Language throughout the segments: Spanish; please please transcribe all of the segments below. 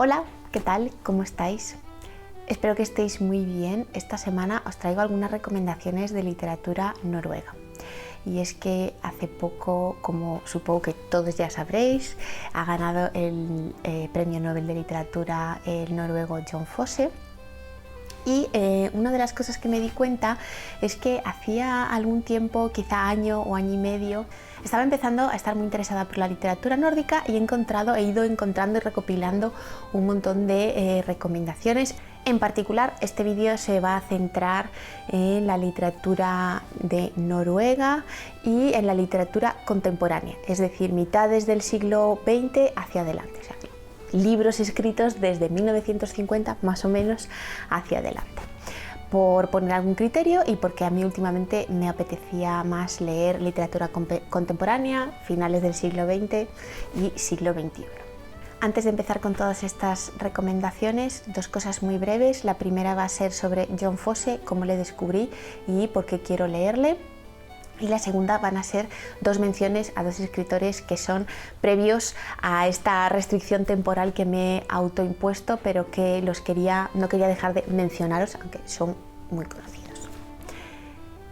Hola, ¿qué tal? ¿Cómo estáis? Espero que estéis muy bien. Esta semana os traigo algunas recomendaciones de literatura noruega. Y es que hace poco, como supongo que todos ya sabréis, ha ganado el Premio Nobel de Literatura el noruego Jon Fosse. Y una de las cosas que me di cuenta es que hacía algún tiempo, quizá año o año y medio, estaba empezando a estar muy interesada por la literatura nórdica y he ido encontrando y recopilando un montón de recomendaciones. En particular, este vídeo se va a centrar en la literatura de Noruega y en la literatura contemporánea, es decir, mitades del siglo XX hacia adelante. O sea, libros escritos desde 1950 más o menos hacia adelante, por poner algún criterio y porque a mí últimamente me apetecía más leer literatura contemporánea, finales del siglo XX y siglo XXI. Antes de empezar con todas estas recomendaciones, dos cosas muy breves. La primera va a ser sobre Jon Fosse, cómo le descubrí y por qué quiero leerle. Y la segunda van a ser dos menciones a dos escritores que son previos a esta restricción temporal que me he autoimpuesto, pero que no quería dejar de mencionaros, aunque son muy conocidos.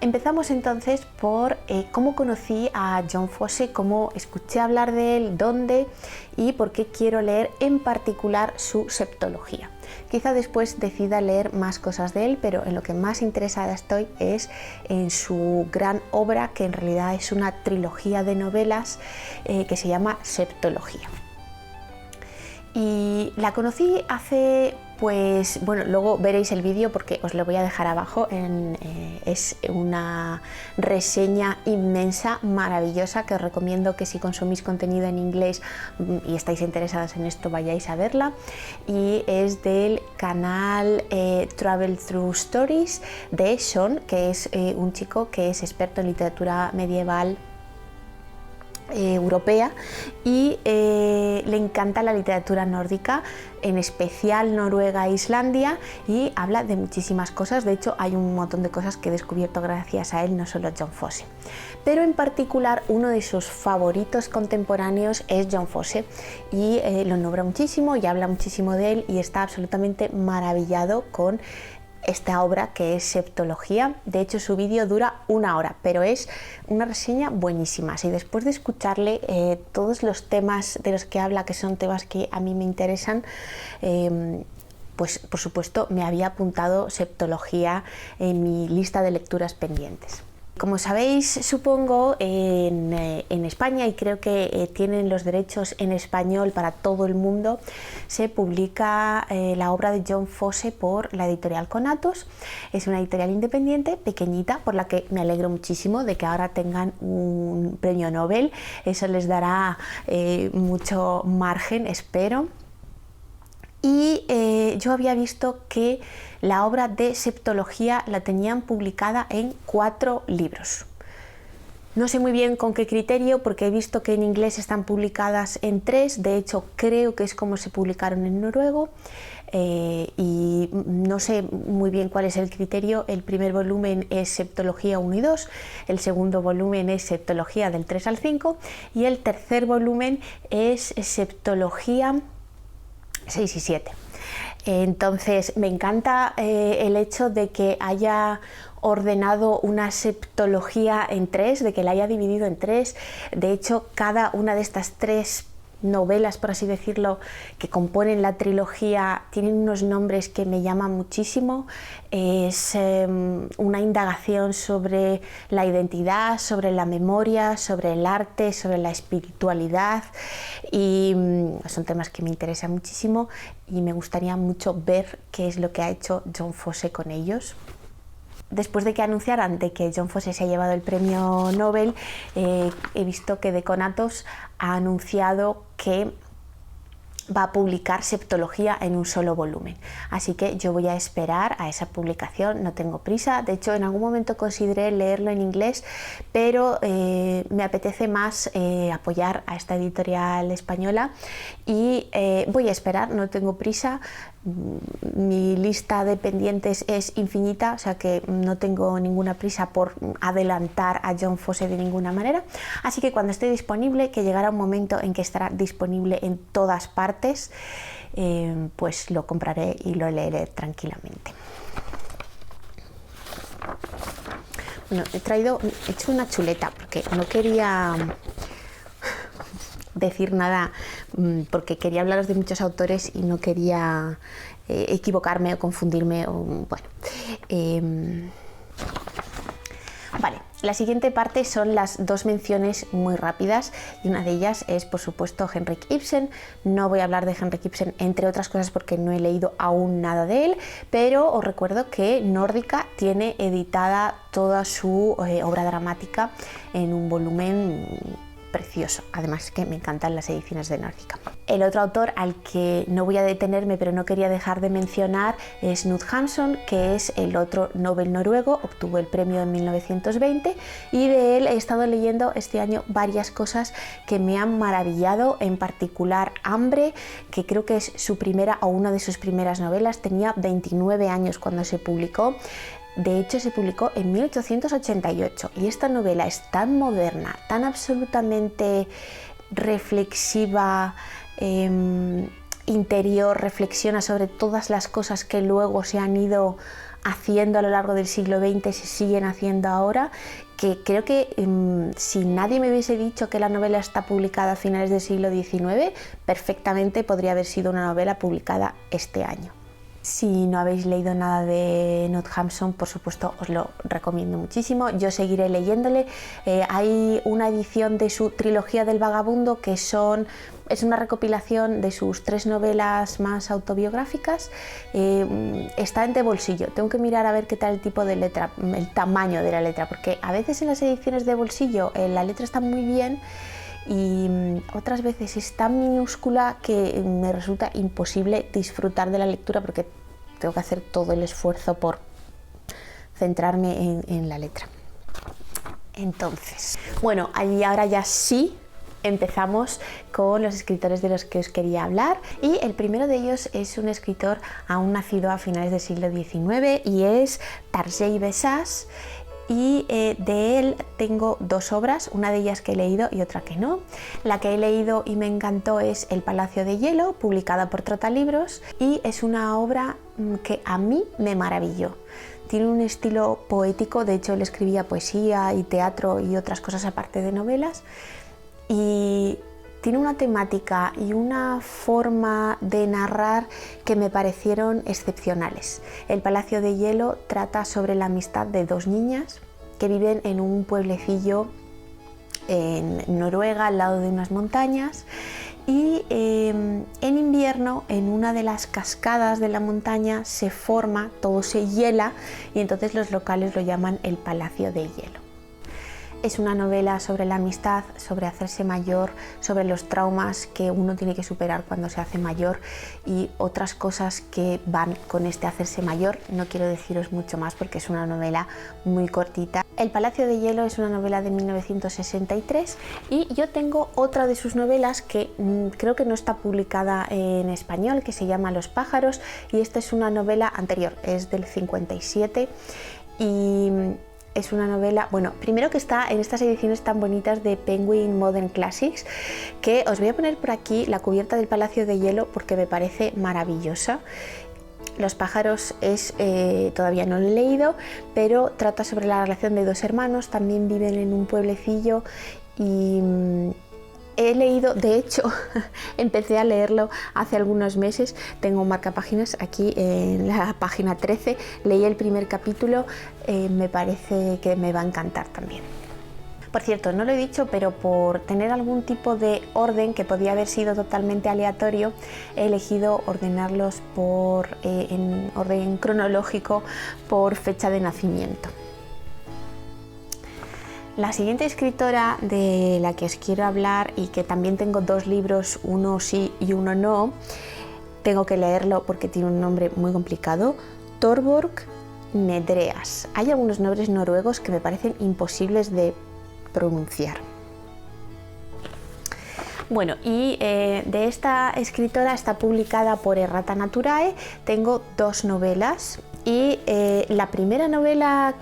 Empezamos entonces por cómo conocí a Jon Fosse, cómo escuché hablar de él, dónde y por qué quiero leer en particular su septología. Quizá después decida leer más cosas de él, pero en lo que más interesada estoy es en su gran obra, que en realidad es una trilogía de novelas que se llama Septología. Y la conocí hace, luego veréis el vídeo porque os lo voy a dejar abajo. Es una reseña inmensa, maravillosa, que os recomiendo que si consumís contenido en inglés y estáis interesados en esto, vayáis a verla. Y es del canal Travel Through Stories de Sean, que es un chico que es experto en literatura medieval europea y le encanta la literatura nórdica, en especial Noruega e Islandia, y habla de muchísimas cosas. De hecho, hay un montón de cosas que he descubierto gracias a él, no solo a Jon Fosse. Pero en particular, uno de sus favoritos contemporáneos es Jon Fosse y lo nombra muchísimo y habla muchísimo de él y está absolutamente maravillado con esta obra que es Septología. De hecho, su vídeo dura 1 hora, pero es una reseña buenísima. Si después de escucharle todos los temas de los que habla, que son temas que a mí me interesan, pues por supuesto me había apuntado Septología en mi lista de lecturas pendientes. Como sabéis, supongo, en España, y creo que tienen los derechos en español para todo el mundo, se publica la obra de Jon Fosse por la editorial Conatos. Es una editorial independiente, pequeñita, por la que me alegro muchísimo de que ahora tengan un premio Nobel. Eso les dará mucho margen, espero. Y yo había visto que la obra de Septología la tenían publicada en 4 libros. No sé muy bien con qué criterio, porque he visto que en inglés están publicadas en 3, de hecho creo que es como se publicaron en noruego, y no sé muy bien cuál es el criterio. El primer volumen es Septología 1 y 2, el segundo volumen es Septología del 3 al 5 y el tercer volumen es Septología 6 y 7. Entonces me encanta el hecho de que haya ordenado una septología en 3, de que la haya dividido en 3. De hecho, cada una de estas 3 novelas, por así decirlo, que componen la trilogía, tienen unos nombres que me llaman muchísimo. Es una indagación sobre la identidad, sobre la memoria, sobre el arte, sobre la espiritualidad, y son temas que me interesan muchísimo y me gustaría mucho ver qué es lo que ha hecho Jon Fosse con ellos. Después de que anunciaran de que Jon Fosse se ha llevado el premio Nobel, he visto que de Conatos ha anunciado que va a publicar Septología en un solo volumen, así que yo voy a esperar a esa publicación, no tengo prisa. De hecho, en algún momento consideré leerlo en inglés, pero me apetece más apoyar a esta editorial española y voy a esperar, no tengo prisa. Mi lista de pendientes es infinita, o sea que no tengo ninguna prisa por adelantar a Jon Fosse de ninguna manera, así que cuando esté disponible, que llegará un momento en que estará disponible en todas partes, pues lo compraré y lo leeré tranquilamente. Bueno, he hecho una chuleta porque no quería decir nada, porque quería hablaros de muchos autores y no quería equivocarme o confundirme. Vale, la siguiente parte son las dos menciones muy rápidas y una de ellas es, por supuesto, Henrik Ibsen. No voy a hablar de Henrik Ibsen, entre otras cosas, porque no he leído aún nada de él, pero os recuerdo que Nórdica tiene editada toda su obra dramática en un volumen precioso, además que me encantan las ediciones de Nórdica. El otro autor al que no voy a detenerme, pero no quería dejar de mencionar, es Knut Hamsun, que es el otro Nobel noruego, obtuvo el premio en 1920 y de él he estado leyendo este año varias cosas que me han maravillado, en particular Hambre, que creo que es su primera o una de sus primeras novelas. Tenía 29 años cuando se publicó. De hecho, se publicó en 1888 y esta novela es tan moderna, tan absolutamente reflexiva, interior, reflexiona sobre todas las cosas que luego se han ido haciendo a lo largo del siglo XX, se siguen haciendo ahora, que creo que si nadie me hubiese dicho que la novela está publicada a finales del siglo XIX, perfectamente podría haber sido una novela publicada este año. Si no habéis leído nada de Knut Hamsun, por supuesto os lo recomiendo muchísimo. Yo seguiré leyéndole. Hay una edición de su trilogía del vagabundo que es una recopilación de sus 3 novelas más autobiográficas. Está en de bolsillo. Tengo que mirar a ver qué tal el tipo de letra, el tamaño de la letra, porque a veces en las ediciones de bolsillo la letra está muy bien y otras veces es tan minúscula que me resulta imposible disfrutar de la lectura porque tengo que hacer todo el esfuerzo por centrarme en la letra. Entonces, bueno, ahora ya sí empezamos con los escritores de los que os quería hablar, y el primero de ellos es un escritor aún nacido a finales del siglo XIX y es Tarjei Vesaas. Y de él tengo 2 obras, una de ellas que he leído y otra que no. La que he leído y me encantó es El Palacio de Hielo, publicada por Trotalibros, y es una obra que a mí me maravilló. Tiene un estilo poético, de hecho él escribía poesía y teatro y otras cosas aparte de novelas, y tiene una temática y una forma de narrar que me parecieron excepcionales. El Palacio de Hielo trata sobre la amistad de 2 niñas que viven en un pueblecillo en Noruega, al lado de unas montañas, y en invierno, en una de las cascadas de la montaña se forma, todo se hiela, y entonces los locales lo llaman el Palacio de Hielo. Es una novela sobre la amistad, sobre hacerse mayor, sobre los traumas que uno tiene que superar cuando se hace mayor y otras cosas que van con este hacerse mayor. No quiero deciros mucho más porque es una novela muy cortita. El Palacio de Hielo es una novela de 1963 y yo tengo otra de sus novelas que creo que no está publicada en español, que se llama Los pájaros, y esta es una novela anterior, es del 57 y es una novela, bueno, primero que está en estas ediciones tan bonitas de Penguin Modern Classics, que os voy a poner por aquí la cubierta del Palacio de Hielo porque me parece maravillosa. Los pájaros todavía no lo he leído, pero trata sobre la relación de 2 hermanos, también viven en un pueblecillo y he leído, de hecho, empecé a leerlo hace algunos meses, tengo un marcapáginas aquí en la página 13, leí el primer capítulo, me parece que me va a encantar también. Por cierto, no lo he dicho, pero por tener algún tipo de orden que podía haber sido totalmente aleatorio, he elegido ordenarlos en orden cronológico por fecha de nacimiento. La siguiente escritora de la que os quiero hablar, y que también tengo 2 libros, uno sí y uno no, tengo que leerlo porque tiene un nombre muy complicado, Torborg Nedreas. Hay algunos nombres noruegos que me parecen imposibles de pronunciar. Bueno, y de esta escritora está publicada por Errata Naturae, tengo 2 novelas Y la primera novela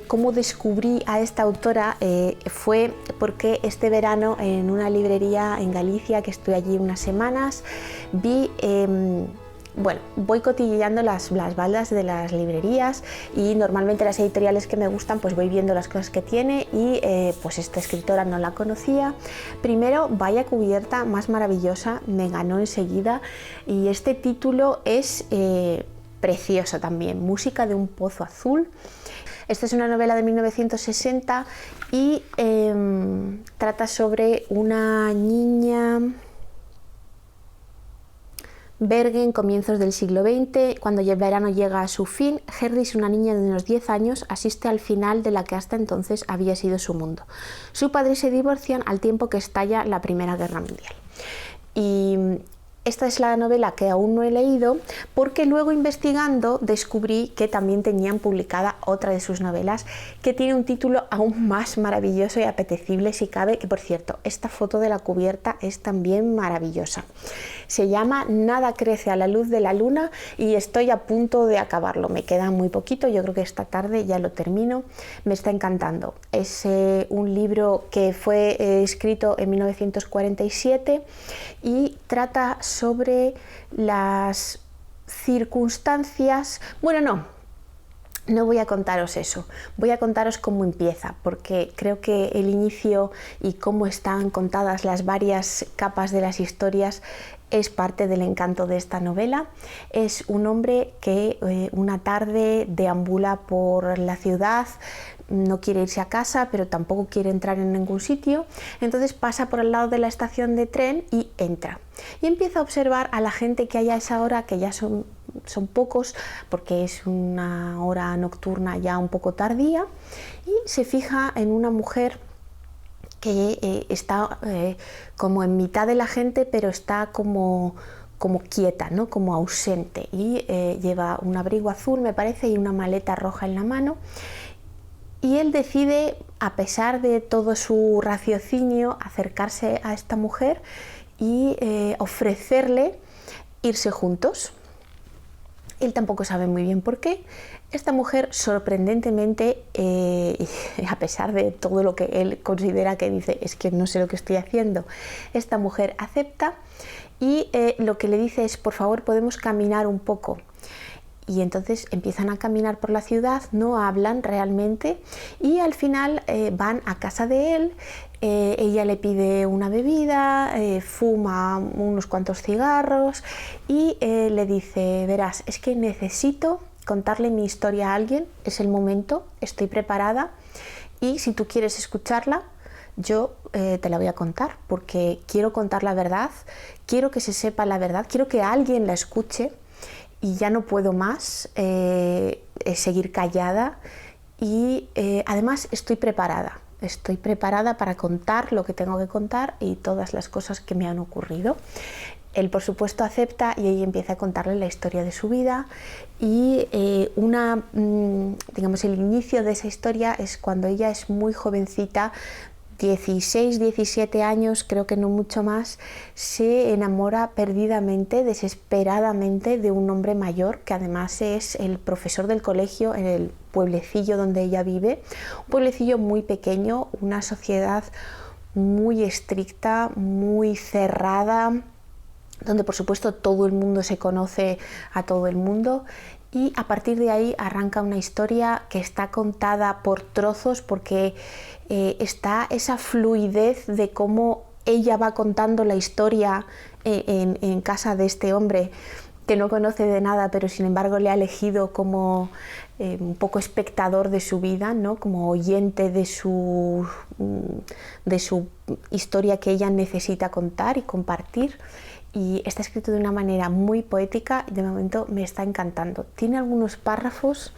cómo descubrí a esta autora fue porque este verano en una librería en Galicia, que estuve allí unas semanas, vi bueno, voy cotilleando las baldas de las librerías y normalmente las editoriales que me gustan pues voy viendo las cosas que tiene y pues esta escritora no la conocía. Primero, vaya cubierta más maravillosa, me ganó enseguida y este título es precioso también, Música de un pozo azul. Esta es una novela de 1960 y trata sobre una niña Bergen, comienzos del siglo XX, cuando el verano llega a su fin, Herdis, una niña de unos 10 años, asiste al final de la que hasta entonces había sido su mundo. Su padre se divorcian al tiempo que estalla la Primera Guerra Mundial. Y esta es la novela que aún no he leído porque luego investigando descubrí que también tenían publicada otra de sus novelas que tiene un título aún más maravilloso y apetecible si cabe, que por cierto, esta foto de la cubierta es también maravillosa. Se llama Nada crece a la luz de la luna y estoy a punto de acabarlo, me queda muy poquito, yo creo que esta tarde ya lo termino, me está encantando. Es un libro que fue escrito en 1947 y trata sobre las circunstancias, bueno, no voy a contaros eso, voy a contaros cómo empieza, porque creo que el inicio y cómo están contadas las varias capas de las historias es parte del encanto de esta novela. Es un hombre que una tarde deambula por la ciudad, no quiere irse a casa, pero tampoco quiere entrar en ningún sitio, entonces pasa por el lado de la estación de tren y entra. Y empieza a observar a la gente que hay a esa hora, que ya son pocos, porque es una hora nocturna ya un poco tardía, y se fija en una mujer que está como en mitad de la gente, pero está como quieta, ¿no? Como ausente, y lleva un abrigo azul, me parece, y una maleta roja en la mano. Y él decide, a pesar de todo su raciocinio, acercarse a esta mujer y ofrecerle irse juntos. Él tampoco sabe muy bien por qué. Esta mujer, sorprendentemente, a pesar de todo lo que él considera que dice, es que no sé lo que estoy haciendo, esta mujer acepta y lo que le dice es, por favor, podemos caminar un poco. Y entonces empiezan a caminar por la ciudad, no hablan realmente y al final van a casa de él, ella le pide una bebida, fuma unos cuantos cigarros y le dice, verás, es que necesito contarle mi historia a alguien, es el momento, estoy preparada y si tú quieres escucharla, yo te la voy a contar porque quiero contar la verdad, quiero que se sepa la verdad, quiero que alguien la escuche. Y ya no puedo más seguir callada y además estoy preparada para contar lo que tengo que contar y todas las cosas que me han ocurrido. Él por supuesto acepta y ella empieza a contarle la historia de su vida y digamos, el inicio de esa historia es cuando ella es muy jovencita, 16, 17 años, creo que no mucho más, se enamora perdidamente, desesperadamente de un hombre mayor que además es el profesor del colegio en el pueblecillo donde ella vive, un pueblecillo muy pequeño, una sociedad muy estricta, muy cerrada, donde por supuesto todo el mundo se conoce a todo el mundo. Y a partir de ahí arranca una historia que está contada por trozos porque está esa fluidez de cómo ella va contando la historia en casa de este hombre que no conoce de nada, pero sin embargo le ha elegido como un poco espectador de su vida, ¿no? Como oyente de su historia que ella necesita contar y compartir. Y está escrito de una manera muy poética y de momento me está encantando. Tiene algunos párrafos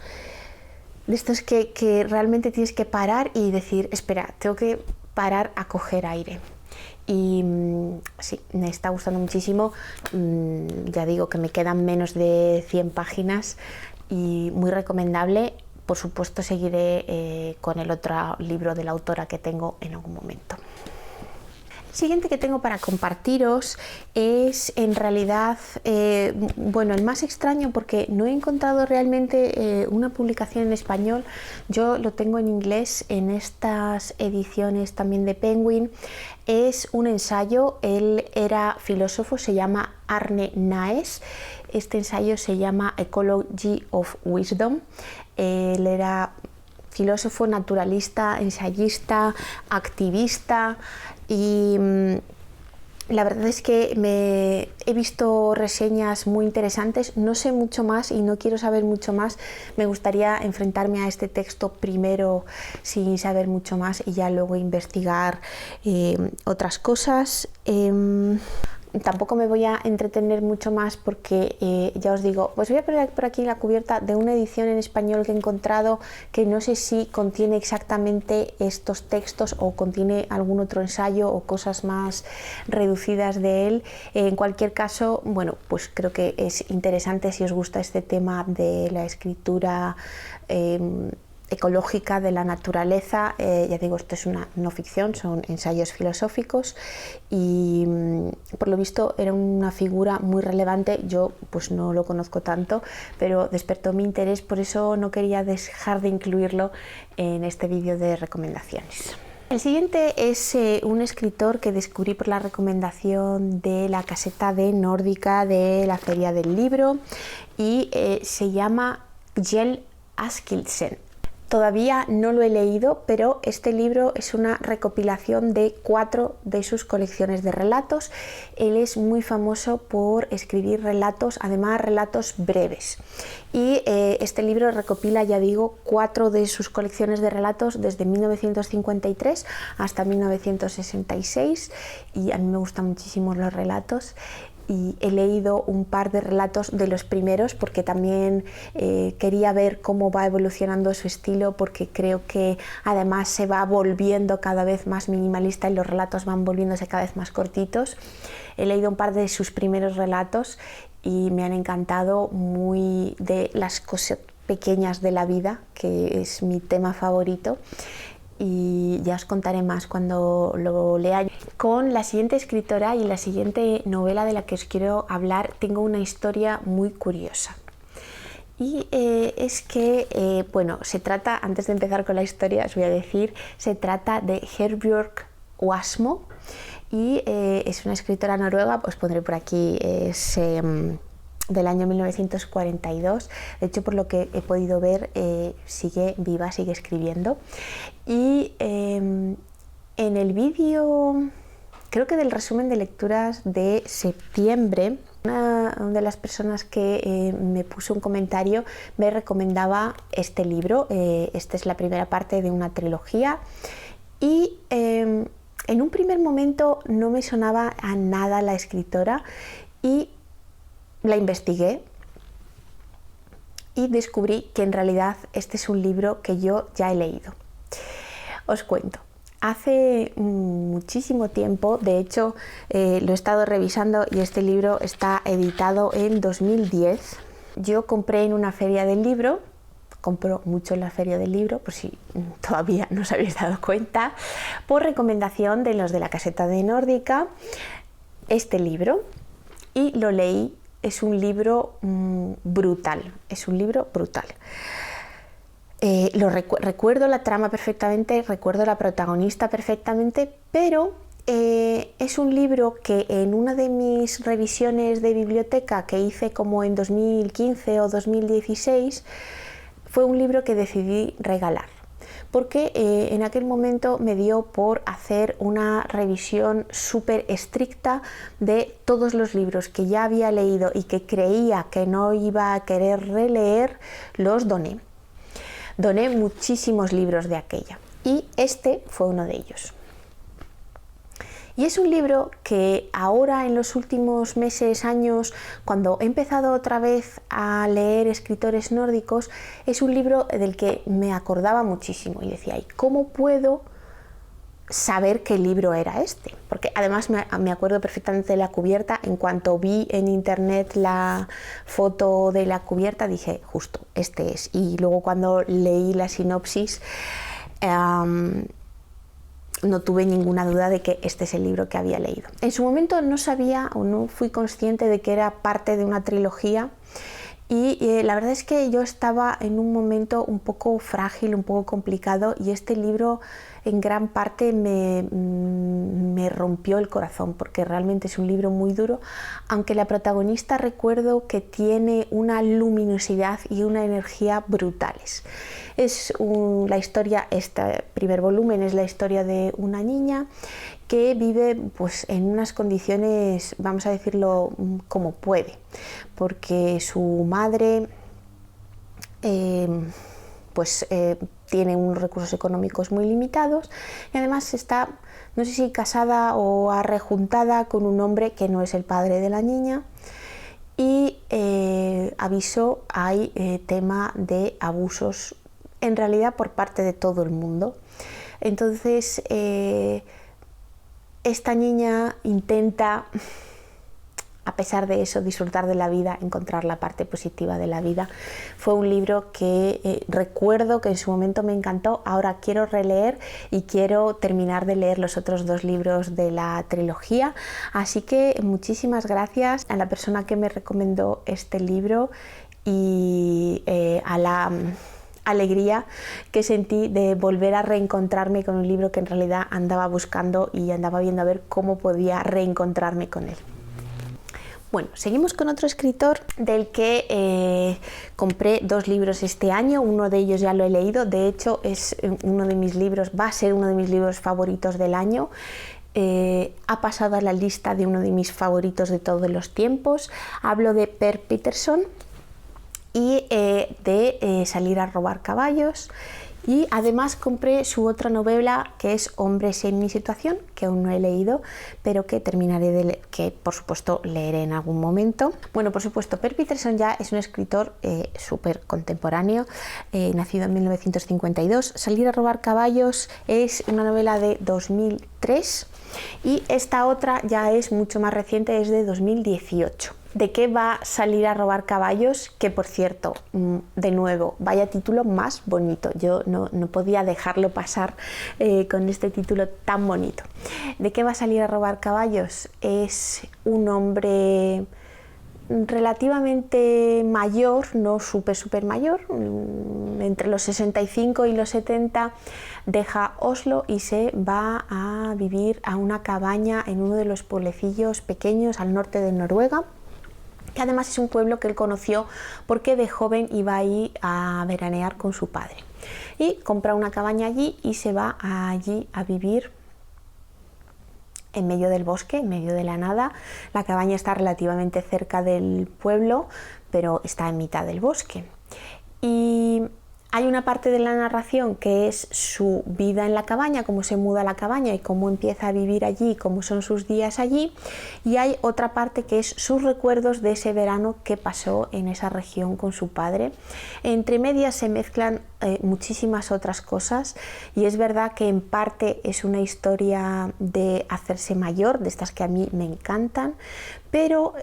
de estos que realmente tienes que parar y decir, espera, tengo que parar a coger aire. Y sí, me está gustando muchísimo. Ya digo que me quedan menos de 100 páginas y muy recomendable. Por supuesto seguiré con el otro libro de la autora que tengo en algún momento. Siguiente que tengo para compartiros es en realidad, bueno, el más extraño porque no he encontrado realmente una publicación en español. Yo lo tengo en inglés en estas ediciones también de Penguin. Es un ensayo, él era filósofo, se llama Arne Naes. Este ensayo se llama Ecology of Wisdom. Él era filósofo, naturalista, ensayista, activista y la verdad es que he visto reseñas muy interesantes, no sé mucho más y no quiero saber mucho más. Me gustaría enfrentarme a este texto primero sin saber mucho más y ya luego investigar otras cosas. Tampoco me voy a entretener mucho más porque ya os digo, pues voy a poner por aquí la cubierta de una edición en español que he encontrado que no sé si contiene exactamente estos textos o contiene algún otro ensayo o cosas más reducidas de él. En cualquier caso, bueno, pues creo que es interesante si os gusta este tema de la escritura ecológica de la naturaleza. Ya digo, esto es una no ficción, son ensayos filosóficos y por lo visto era una figura muy relevante. Yo pues no lo conozco tanto, pero despertó mi interés, por eso no quería dejar de incluirlo en este vídeo de recomendaciones. El siguiente es un escritor que descubrí por la recomendación de la caseta de Nórdica de la Feria del Libro y se llama Kjell Askildsen. Todavía no lo he leído, pero este libro es una recopilación de 4 de sus colecciones de relatos. Él es muy famoso por escribir relatos, además relatos breves. Y este libro recopila, ya digo, 4 de sus colecciones de relatos desde 1953 hasta 1966 y a mí me gustan muchísimo los relatos. Y he leído un par de relatos de los primeros porque también quería ver cómo va evolucionando su estilo, porque creo que además se va volviendo cada vez más minimalista y los relatos van volviéndose cada vez más cortitos. He leído un par de sus primeros relatos y me han encantado, muy de las cosas pequeñas de la vida, que es mi tema favorito. Y ya os contaré más cuando lo lea. Con la siguiente escritora y la siguiente novela de la que os quiero hablar tengo una historia muy curiosa. Y es que, bueno, se trata, antes de empezar con la historia os voy a decir, se trata de Herbjørg Wassmo y es una escritora noruega, os pondré por aquí, es del año 1942, de hecho por lo que he podido ver sigue viva, sigue escribiendo y en el vídeo, creo que del resumen de lecturas de septiembre, una de las personas que me puso un comentario me recomendaba este libro. Esta es la primera parte de una trilogía y en un primer momento no me sonaba a nada la escritora y la investigué y descubrí que en realidad este es un libro que yo ya he leído. Os cuento. Hace muchísimo tiempo, de hecho lo he estado revisando y este libro está editado en 2010. Yo compré en una feria del libro, compro mucho en la feria del libro, por si todavía no os habéis dado cuenta, por recomendación de los de la caseta de Nórdica, este libro y lo leí. Es un libro brutal, es un libro brutal. Recuerdo la trama perfectamente, recuerdo la protagonista perfectamente, pero es un libro que en una de mis revisiones de biblioteca que hice como en 2015 o 2016, fue un libro que decidí regalar. Porque en aquel momento me dio por hacer una revisión súper estricta de todos los libros que ya había leído y que creía que no iba a querer releer, los doné. Doné muchísimos libros de aquella y este fue uno de ellos. Y es un libro que ahora en los últimos meses, años, cuando he empezado otra vez a leer escritores nórdicos, es un libro del que me acordaba muchísimo y decía, ¿y cómo puedo saber qué libro era este? Porque además me acuerdo perfectamente de la cubierta. En cuanto vi en internet la foto de la cubierta dije, justo, este es. Y luego cuando leí la sinopsis, no tuve ninguna duda de que este es el libro que había leído. En su momento no sabía o no fui consciente de que era parte de una trilogía y la verdad es que yo estaba en un momento un poco frágil, un poco complicado y este libro en gran parte me rompió el corazón porque realmente es un libro muy duro, aunque la protagonista recuerdo que tiene una luminosidad y una energía brutales. Es la historia, este primer volumen es la historia de una niña que vive pues, en unas condiciones, vamos a decirlo, como puede, porque su madre tiene unos recursos económicos muy limitados y además está, no sé si casada o arrejuntada con un hombre que no es el padre de la niña y aviso, hay tema de abusos en realidad por parte de todo el mundo. Entonces esta niña intenta, a pesar de eso, disfrutar de la vida, encontrar la parte positiva de la vida. Fue un libro que recuerdo que en su momento me encantó, ahora quiero releer y quiero terminar de leer los otros 2 libros de la trilogía, así que muchísimas gracias a la persona que me recomendó este libro y a la alegría que sentí de volver a reencontrarme con un libro que en realidad andaba buscando y andaba viendo a ver cómo podía reencontrarme con él. Bueno, seguimos con otro escritor del que compré 2 libros este año, uno de ellos ya lo he leído, de hecho es uno de mis libros, va a ser uno de mis libros favoritos del año. Ha pasado a la lista de uno de mis favoritos de todos los tiempos. Hablo de Per Peterson y de Salir a robar caballos, y además compré su otra novela que es Hombres en mi situación, que aún no he leído pero que terminaré de leer, que por supuesto leeré en algún momento. Bueno, por supuesto, Per Peterson ya es un escritor súper contemporáneo, nacido en 1952. Salir a robar caballos es una novela de 2003 y esta otra ya es mucho más reciente, es de 2018. ¿De qué va Salir a robar caballos? Que por cierto, de nuevo, vaya título más bonito. Yo no podía dejarlo pasar con este título tan bonito. ¿De qué va Salir a robar caballos? Es un hombre relativamente mayor, no súper mayor, entre los 65 y los 70, deja Oslo y se va a vivir a una cabaña en uno de los pueblecillos pequeños al norte de Noruega, que además es un pueblo que él conoció porque de joven iba ahí a veranear con su padre. Y compra una cabaña allí y se va allí a vivir en medio del bosque, en medio de la nada. La cabaña está relativamente cerca del pueblo, pero está en mitad del bosque. Y hay una parte de la narración que es su vida en la cabaña, cómo se muda a la cabaña y cómo empieza a vivir allí, cómo son sus días allí, y hay otra parte que es sus recuerdos de ese verano que pasó en esa región con su padre. Entre medias se mezclan muchísimas otras cosas y es verdad que en parte es una historia de hacerse mayor, de estas que a mí me encantan, pero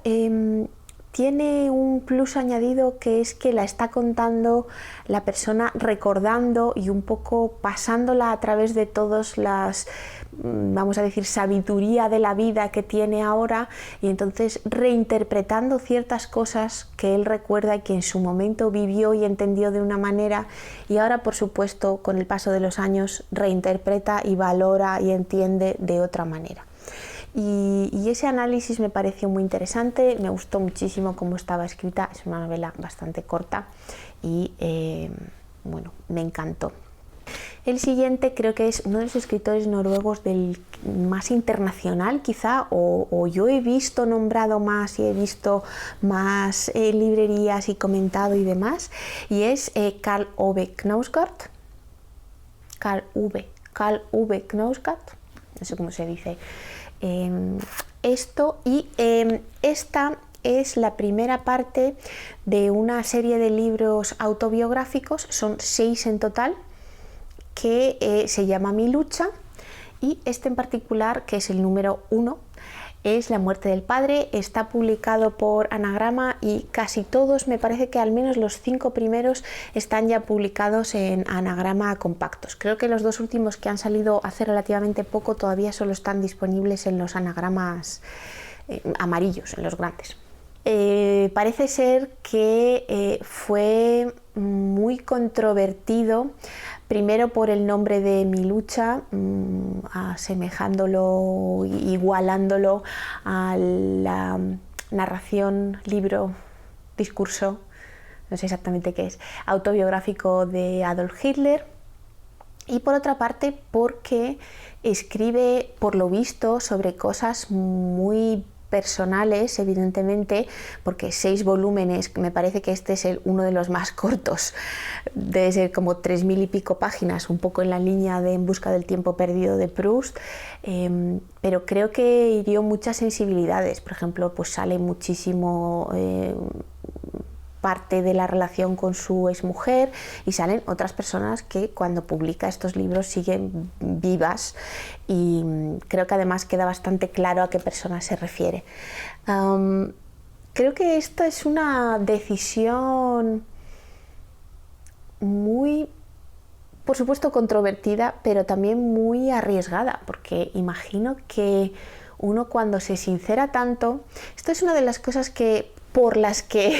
tiene un plus añadido, que es que la está contando la persona recordando y un poco pasándola a través de todas las, vamos a decir, sabiduría de la vida que tiene ahora, y entonces reinterpretando ciertas cosas que él recuerda y que en su momento vivió y entendió de una manera, y ahora por supuesto con el paso de los años reinterpreta y valora y entiende de otra manera. Y ese análisis me pareció muy interesante, me gustó muchísimo cómo estaba escrita, es una novela bastante corta y bueno, me encantó. El siguiente creo que es uno de los escritores noruegos del más internacional quizá, o yo he visto nombrado más y he visto más librerías y comentado y demás, y es Karl Ove Knausgård. Karl Ove Knausgård, no sé cómo se dice esto, y esta es la primera parte de una serie de libros autobiográficos, son 6 en total, que se llama Mi lucha, y este en particular, que es el número 1, es La muerte del padre, está publicado por Anagrama y casi todos, me parece que al menos los 5 primeros están ya publicados en Anagrama compactos. Creo que los 2 últimos que han salido hace relativamente poco todavía solo están disponibles en los anagramas amarillos, en los grandes. Parece ser que fue muy controvertido, primero por el nombre de Milucha, asemejándolo, igualándolo a la narración, libro, discurso, no sé exactamente qué es, autobiográfico de Adolf Hitler, y por otra parte porque escribe, por lo visto, sobre cosas muy personales, evidentemente, porque 6 volúmenes, me parece que este es uno de los más cortos, debe ser como 3000 y pico páginas, un poco en la línea de En busca del tiempo perdido de Proust, pero creo que hirió muchas sensibilidades. Por ejemplo, pues sale muchísimo parte de la relación con su exmujer y salen otras personas que cuando publica estos libros siguen vivas, y creo que además queda bastante claro a qué persona se refiere. Creo que esto es una decisión muy, por supuesto, controvertida, pero también muy arriesgada, porque imagino que uno cuando se sincera tanto, esto es una de las cosas por las que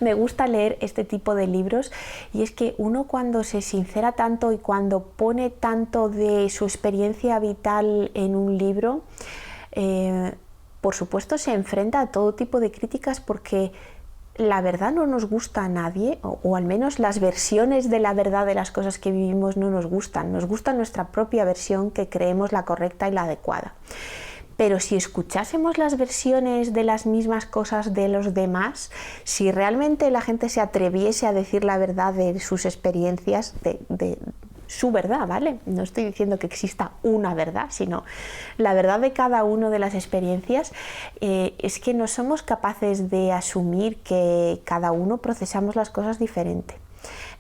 me gusta leer este tipo de libros, y es que uno cuando se sincera tanto y cuando pone tanto de su experiencia vital en un libro, por supuesto se enfrenta a todo tipo de críticas, porque la verdad no nos gusta a nadie, o al menos las versiones de la verdad de las cosas que vivimos no nos gusta nuestra propia versión, que creemos la correcta y la adecuada. Pero si escuchásemos las versiones de las mismas cosas de los demás, si realmente la gente se atreviese a decir la verdad de sus experiencias, de su verdad, ¿vale? No estoy diciendo que exista una verdad, sino la verdad de cada una de las experiencias, es que no somos capaces de asumir que cada uno procesamos las cosas diferente.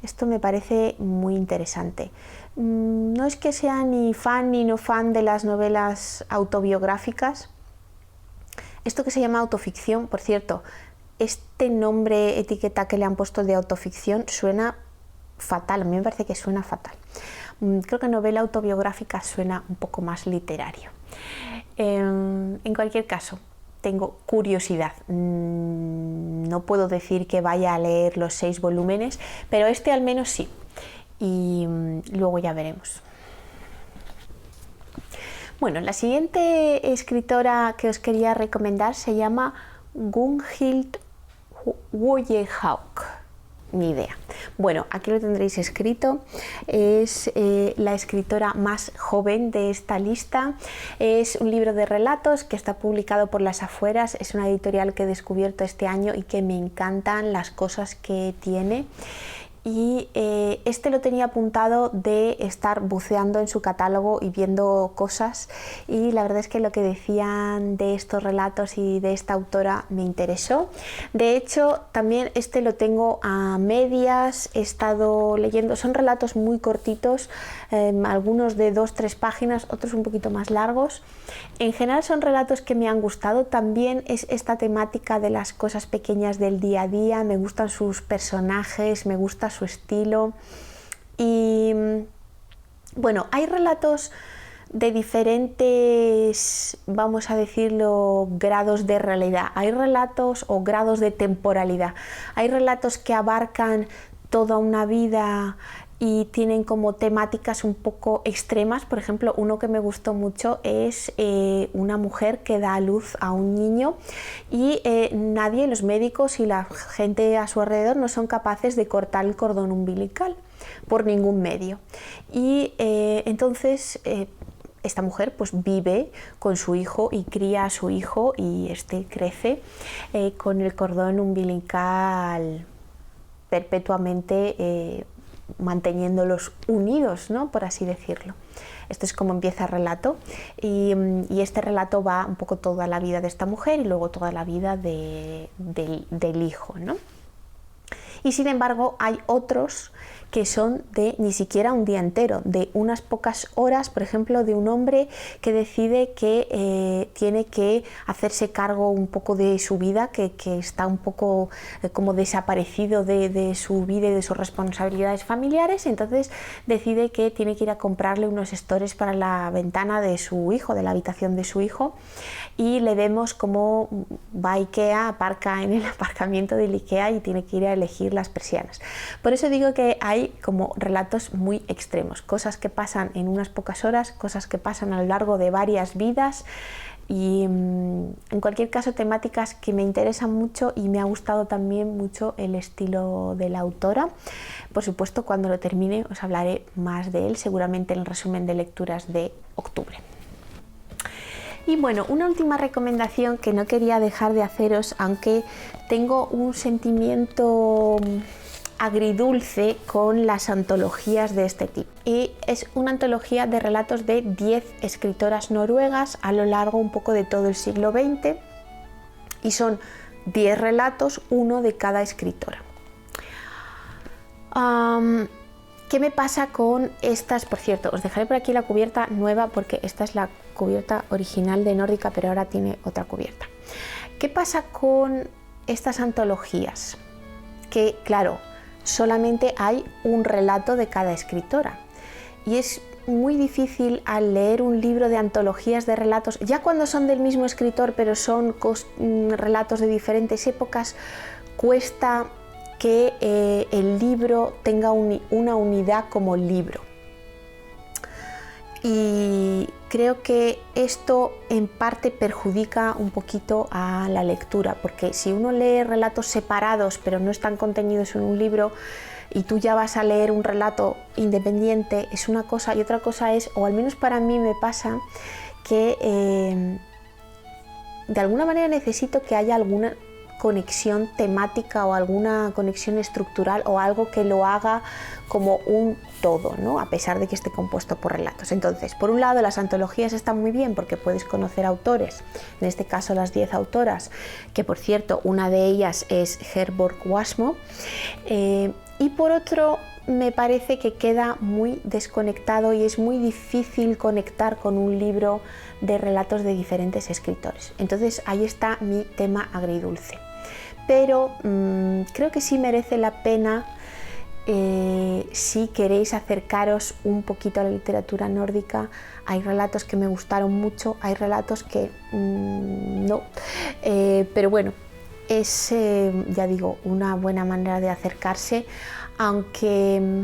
Esto me parece muy interesante. No es que sea ni fan ni no fan de las novelas autobiográficas. Esto que se llama autoficción, por cierto, este nombre, etiqueta que le han puesto de autoficción suena fatal, a mí me parece que suena fatal. Creo que novela autobiográfica suena un poco más literario. En cualquier caso, tengo curiosidad. No puedo decir que vaya a leer los 6 volúmenes, pero este al menos sí. Y luego ya veremos. Bueno, la siguiente escritora que os quería recomendar se llama Gunhild Wojciechowicz. Ni idea. Bueno, aquí lo tendréis escrito. Es la escritora más joven de esta lista. Es un libro de relatos que está publicado por Las Afueras. Es una editorial que he descubierto este año y que me encantan las cosas que tiene. Y este lo tenía apuntado de estar buceando en su catálogo y viendo cosas, y la verdad es que lo que decían de estos relatos y de esta autora me interesó. De hecho, también este lo tengo a medias, he estado leyendo, son relatos muy cortitos, algunos de 2-3 páginas, otros un poquito más largos. En general son relatos que me han gustado. También es esta temática de las cosas pequeñas del día a día, me gustan sus personajes, me gusta su estilo. Y bueno, hay relatos de diferentes, vamos a decirlo, grados de realidad. Hay relatos o grados de temporalidad. Hay relatos que abarcan toda una vida y tienen como temáticas un poco extremas. Por ejemplo, uno que me gustó mucho es una mujer que da a luz a un niño y nadie, los médicos y la gente a su alrededor, no son capaces de cortar el cordón umbilical por ningún medio. Y entonces esta mujer pues vive con su hijo y cría a su hijo, y este crece con el cordón umbilical perpetuamente manteniéndolos unidos, ¿no?, por así decirlo. Esto es como empieza el relato, y este relato va un poco toda la vida de esta mujer y luego toda la vida del hijo, ¿no? Y sin embargo hay otros que son de ni siquiera un día entero, de unas pocas horas, por ejemplo, de un hombre que decide que tiene que hacerse cargo un poco de su vida, que está un poco como desaparecido de su vida y de sus responsabilidades familiares, entonces decide que tiene que ir a comprarle unos stores para la ventana de su hijo, de la habitación de su hijo, y le vemos cómo va a IKEA, aparca en el aparcamiento del IKEA y tiene que ir a elegir las persianas. Por eso digo que hay como relatos muy extremos, cosas que pasan en unas pocas horas, cosas que pasan a lo largo de varias vidas y en cualquier caso temáticas que me interesan mucho y me ha gustado también mucho el estilo de la autora. Por supuesto, cuando lo termine os hablaré más de él, seguramente en el resumen de lecturas de octubre. Y bueno, una última recomendación que no quería dejar de haceros, aunque tengo un sentimiento agridulce con las antologías de este tipo. Y es una antología de relatos de 10 escritoras noruegas a lo largo un poco de todo el siglo XX y son 10 relatos, uno de cada escritora. ¿Qué me pasa con estas? Por cierto, os dejaré por aquí la cubierta nueva porque esta es la cubierta original de Nórdica, pero ahora tiene otra cubierta. ¿Qué pasa con estas antologías? Que, claro, solamente hay un relato de cada escritora y es muy difícil al leer un libro de antologías de relatos, ya cuando son del mismo escritor pero son relatos de diferentes épocas, cuesta que el libro tenga una unidad como libro. Y creo que esto en parte perjudica un poquito a la lectura, porque si uno lee relatos separados pero no están contenidos en un libro y tú ya vas a leer un relato independiente, es una cosa, y otra cosa es, o al menos para mí me pasa, que de alguna manera necesito que haya alguna conexión temática o alguna conexión estructural o algo que lo haga como un todo, ¿no? A pesar de que esté compuesto por relatos. Entonces, por un lado, las antologías están muy bien porque puedes conocer autores, en este caso las 10 autoras, que por cierto, una de ellas es Herborg Wassmo, y por otro, me parece que queda muy desconectado y es muy difícil conectar con un libro de relatos de diferentes escritores. Entonces ahí está mi tema agridulce. Pero creo que sí merece la pena si queréis acercaros un poquito a la literatura nórdica. Hay relatos que me gustaron mucho, hay relatos que no, pero bueno, es, ya digo, una buena manera de acercarse, aunque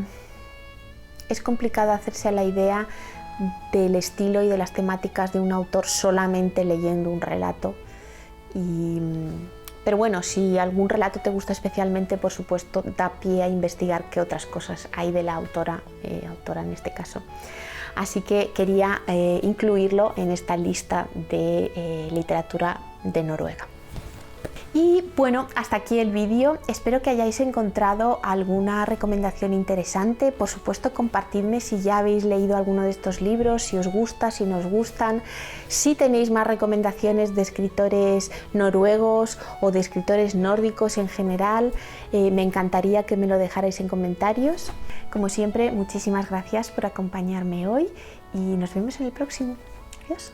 es complicado hacerse a la idea del estilo y de las temáticas de un autor solamente leyendo un relato. Pero bueno, si algún relato te gusta especialmente, por supuesto, da pie a investigar qué otras cosas hay de la autora en este caso. Así que quería incluirlo en esta lista de literatura de Noruega. Y bueno, hasta aquí el vídeo. Espero que hayáis encontrado alguna recomendación interesante. Por supuesto, compartidme si ya habéis leído alguno de estos libros, si os gusta, si no os gustan, si tenéis más recomendaciones de escritores noruegos o de escritores nórdicos en general. Me encantaría que me lo dejarais en comentarios. Como siempre, muchísimas gracias por acompañarme hoy y nos vemos en el próximo. Adiós.